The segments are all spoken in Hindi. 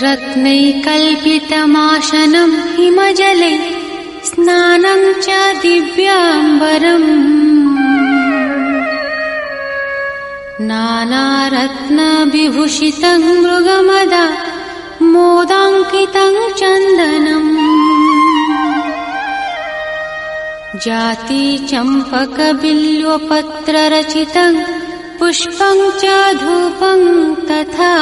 रत्नैकल्पितमाशनं हिमजले स्नानं च दिव्याम्बरम् नानारत्नविभूषितं मृगमदा मोदाङ्कितं चन्दनम् जाति चम्पकबिल्वपत्ररचितं पुष्पं च धूपं तथा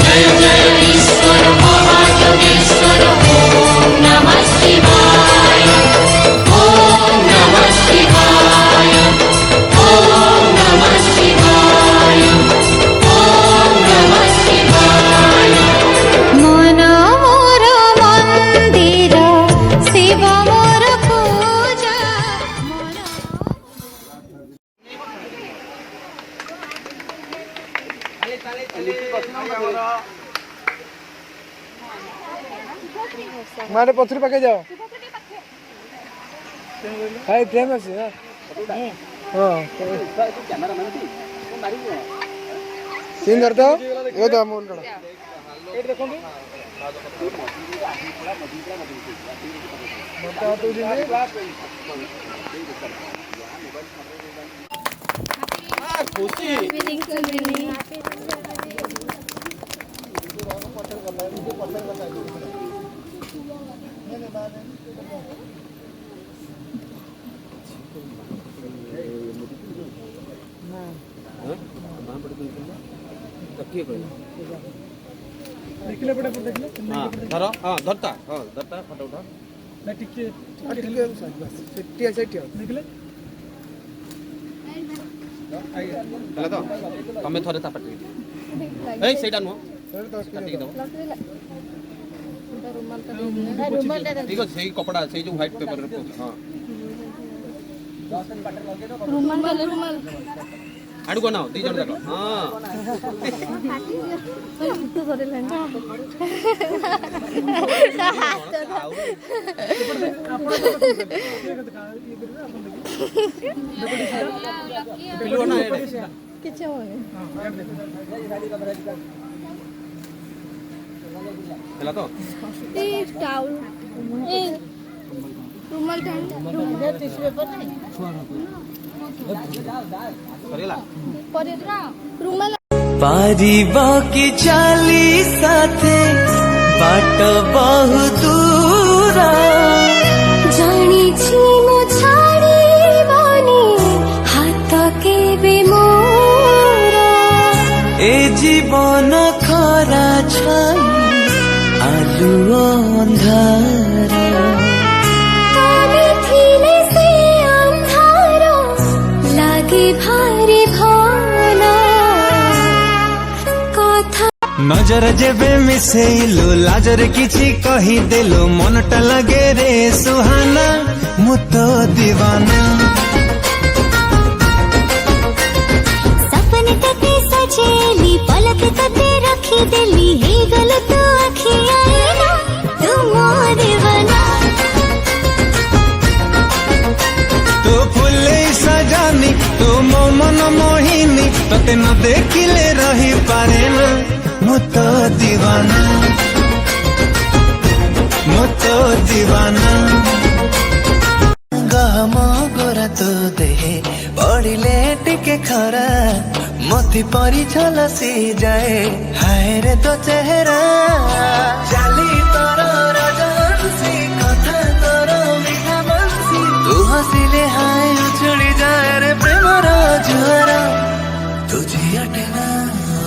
जय जय ईश्वर महायोगेश्वर ओम नमः शिवाय ओम नमः शिवाय ओम नमः शिवाय ओम नमः शिवाय मन मोर मंदिर शिव मोर पूजा मारे पथरी पाके जाओ हाय प्रेम আছে हां सीन कर दो ये दो मोल कड़ा एट देखो बता तो जी खुशी देखले पड़े पर देखले हां धरो हां धरता फोटो उठा ना टिके बस सेटिया देखले चला तो तमे थरे ता पटी ए सेटा नो काटी दो रुमाल ठीक है सही कपड़ा सही जो व्हाइट पेपर रे हां रुमाल आडू को ना दी जण देखो हां तो करे लेना पिलो ना किछ होय चला तो ए टाउल ए रुमाल टिश्यू पेपर नहीं पारिबा की चाली साथे बाट बहु दूर जानी छी मो छाड़ी बनी हाथ केबे मोरा ए जीवन खरा छाई आलु अंधार तमे थिले से अंधार लागे भारी भाला कथा नजर जेबे मिसेइलो लाजर किछि कहि देलो मनटा लगे रे सुहाना मुतो दीवाना सपने तते सजेली पलक तते रखी देली हे गलत आँखी आईना तू मोर दीवाना तो फुले सजानी तो मन मोहिनी तते न देखिले रही पारे ना मुतो दीवाना गहम गोरा तो देहे पड़िले टिके खरा मोती परी झलसी जाए हाय रे तो चेहरा चाली तोर राजहंसी कथा तोर मिठा बंसी तू हसिले हाय उछड़ी जाए रे प्रेमर जुआरा तुझे अटेना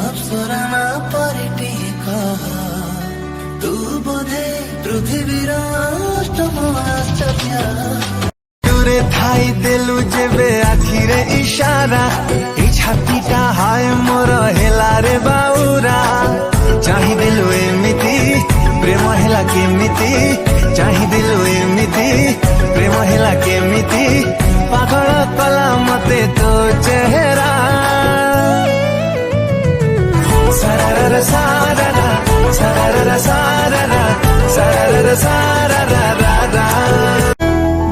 अप्सरा ना परिटी कह तू बोधे पृथ्वीर अष्टम आश्चर्य दूरे थाई देलु जेबे आखिरे इशारा ए छातीटा हाय मोर हेला रे बाउरा चाहि देलु एमिति प्रेम हेला केमिति चाहि देलु एमिति प्रेम हेला केमिति पागल कला मते तो चेहरा सारा सारा सारा सारा सारा सारा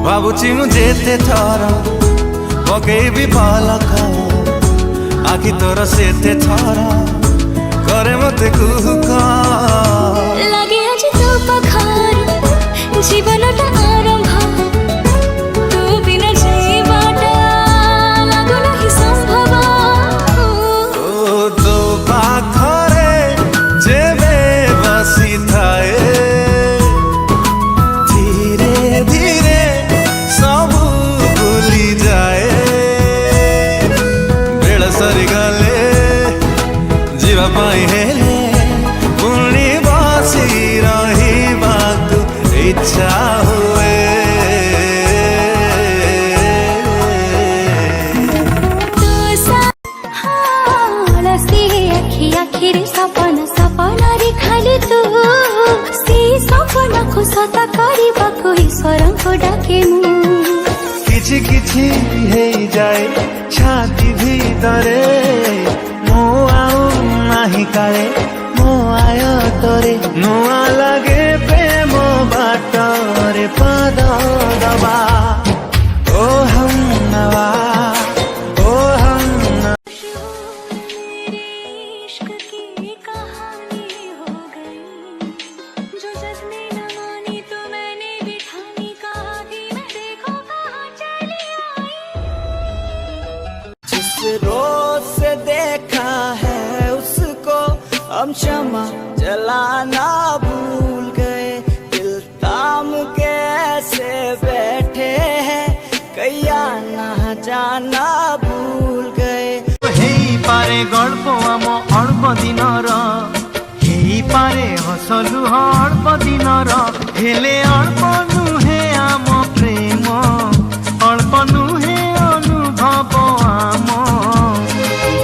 बाबुची मुझे ते थर पकेबी पलक आखि तोर सेते थर करे मते कुहुका लगे आज तो पखार जीवनटा आरंभ तू बिना जीवाटा लागो नाही संभव ओ तो पाखरे जेबे बसी थाए धीरे धीरे सब भूली जाए बेल सरी गले जीवा पाई हेले पुणी बसी रहिबाकु इच्छा हुए आलसी आखि आखिरे सपना सपना रे खाली तू से सपना को सता କରିବାକୁ ईश्वरଙ୍କୁ ଡାକେ ମୁଁ किछि किछि हे जाए छाती भीतरे मो आउ नाही काले मो आय तोरे नुआ लगे प्रेम बाटरे पाद दबा ओ हम नवा ओ हम इश्क की कहानी हो गई जो जग ने न मानी तो मैंने भी ठानी कहा कि मैं देखो कहाँ चली आई जिस रोज से देखा है उसको हम क्षमा जलाना भूल गए दिल थाम के ऐसे बैठे हैं कैया ना जाना भूल गए हेई पारे गल्प आम अल्प दिनर हेई पारे हसलु अल्प दिनर हेले अल्प नुहे आम प्रेम अल्प नुहे अनुभव आम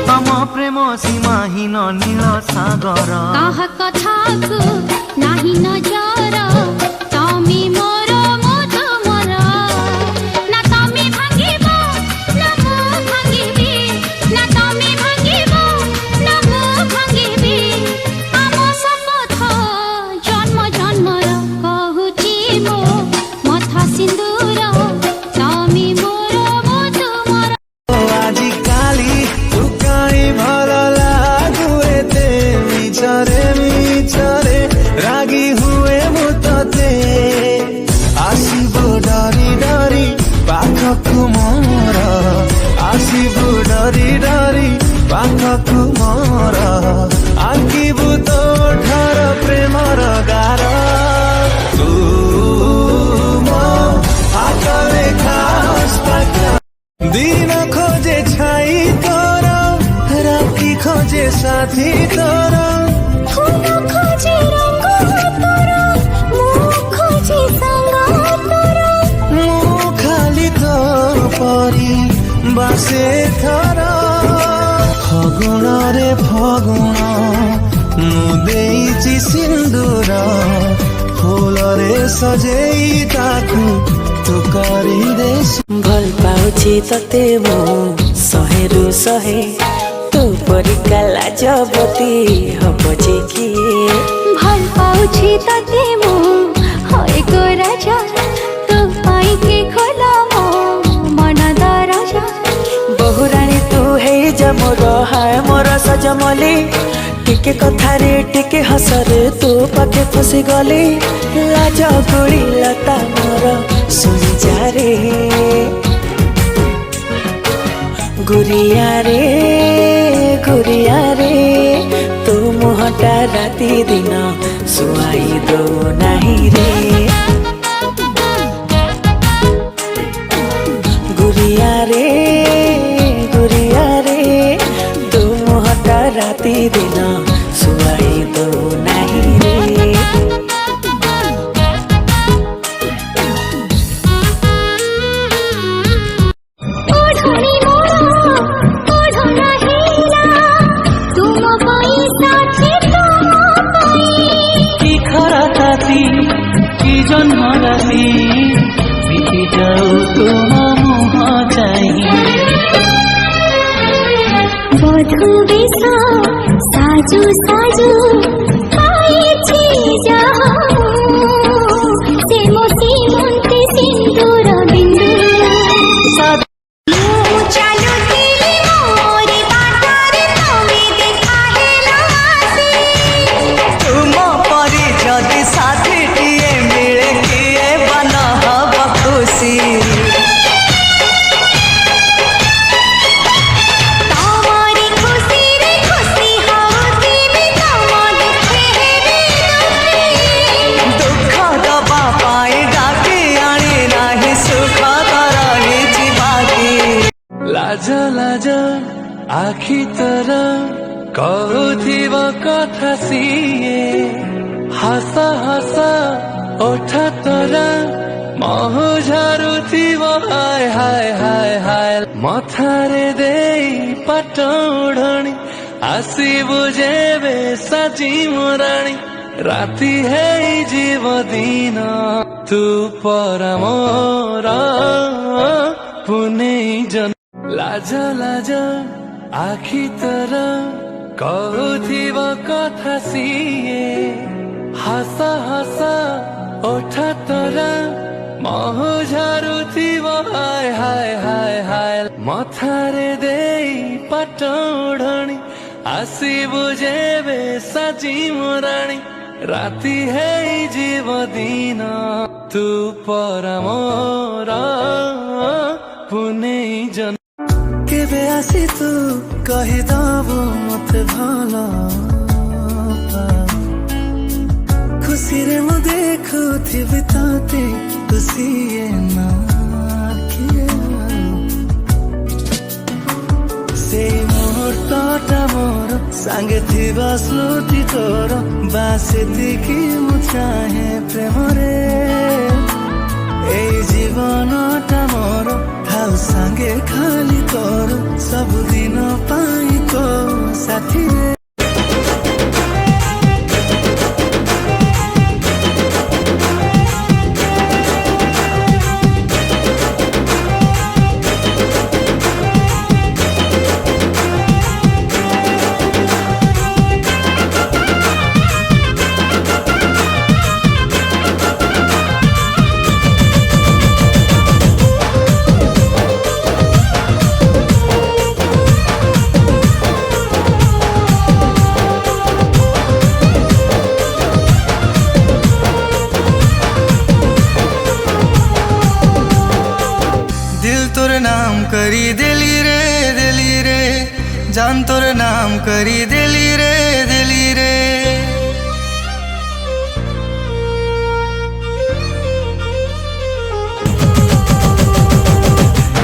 तम प्रेम सीमाहीन नील सागर काहा कथाକୁ ନାହିଁ ନଜର ତମେ ମୋର ମୁଁ ତୁମର ନା ତମେ ଭାଙ୍ଗିବ ନା ମୁଁ ଭାଙ୍ଗିବି ନା ତମେ ଭାଙ୍ଗିବ ନା ମୁଁ ଭାଙ୍ଗିବି ଆମ ଶପଥ ଜନ୍ମ ଜନ୍ମର କହୁଛି ମୋ ମଥା ସିନ୍ଦୁର ତମେ ମୋର ମୁଁ ତୁମର আজি কালি তু কাই ভাল লাগু এতে মিছরে মিছরে রাগি হুয়ে মু ততে আসিব ডরি ডরি পাখকু মোর আসিব ডরি ডরি পাখকু মোর আঁকিবু তো ঠার প্রেমর গার তু মো হাতরে খাস পাখা दिन खोजे छाई तोरा राती खोजे साथी तोरा फूल खोजे रंग तोरा मुँह खोजे संग तोरा मु खाली तो परी बासे थरा फगुण रे फगुण मु देइछि सिंदूर फूल रे सजेई ताकू तू करी दे भल पाउछि तते मो सहेरु सहे तू परिका लाजबती हब जे किए भल पाउछि तते मु होय गो राजा तू पाई के खोला मो मन दरजा बहुराणी तू हे जा मोर हाय मोर सजमली टिके कथारे टिके हसरे तू पाखे फसी गली लाज गुड़ी लता मोर सुनी जा रे गुरिया रे तू मुहटा राती दिन सुआई दो नहीं रे गुरिया रे तू मुहटा राती दिन सुआई दो नहीं रे ओढ़नी मोरा ओढ़ना हीरा तुम पैसा छे तुम पाई की खरा राती की जन्म राती बीती जाऊ तुम मुह चाहिए बधु बेश साजु साजु पाइछि जाऊ से मोती मुंते सिंदूर बिंदु लाज लाज आखि तर कहूथिब कथा सिए हस हस ओठ तर महु झरुथिब हाय हाय हाय हाय मथारे देई पाटोढ़णी आसिबु जेबे साची मोराणी राति है जीव दिन तू पर मोर पुने जन लाज लाज आखि तर कहूथिब कथा सिए हस हस ओठ तर महु झरुथिब हाय हाय हाय हाय मथारे देई पाटोढ़णी आसिबु जेबे साची मोराणी राति है जीव दिन तू पर मोर पुने जन केबे आसी तू कहिदबु मते भल खुशी रे मु देखुथिबि तते खुशी ना किए से मुहूर्तटा मोर सांगे थिबा स्मृति तोर बासे देखि मु चाहे प्रेम रे এই জীবনটা মোর থাও সাঙ্গে খালি তোর ସବୁଦିନ ପାଇଁ ତୋ ସାଥିରେ करी दिली रे जान तोर नाम करी दिली रे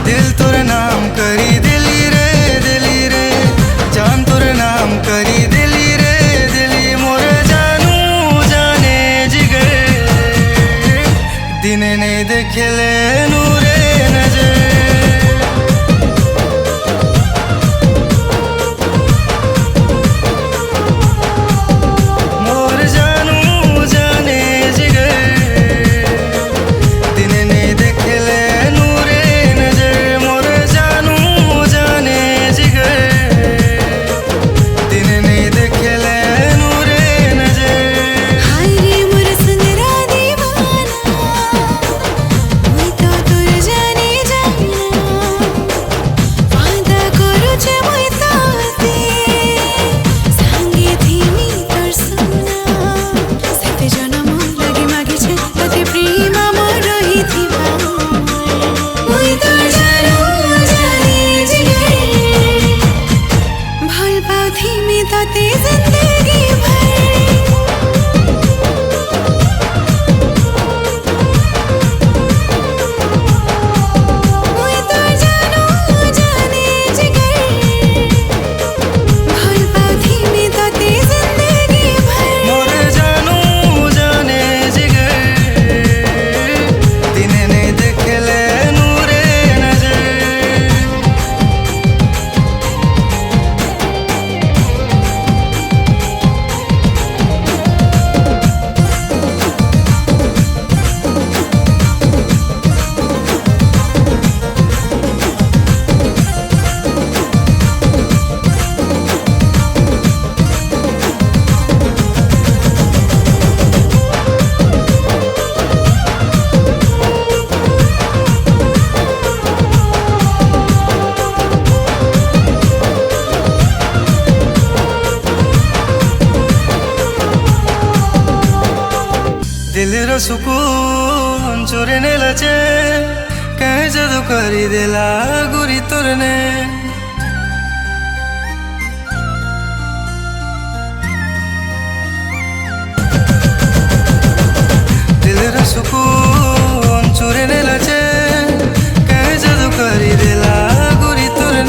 दिल तोर नाम करी दिली रे जान तोर नाम करी दिली मोर जानू जाने जिगर दिन नहीं देखले नूरे नजर दिल सुकून चोरे ने लचे कहीं जदू करी देला गुरी तोरने दिल सुकून चोरे ने लचे कहीं जदू करी देला गुरी तोरने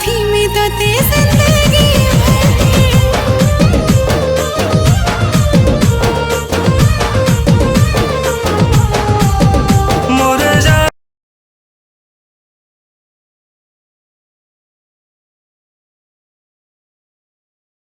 आँखी में तो तेज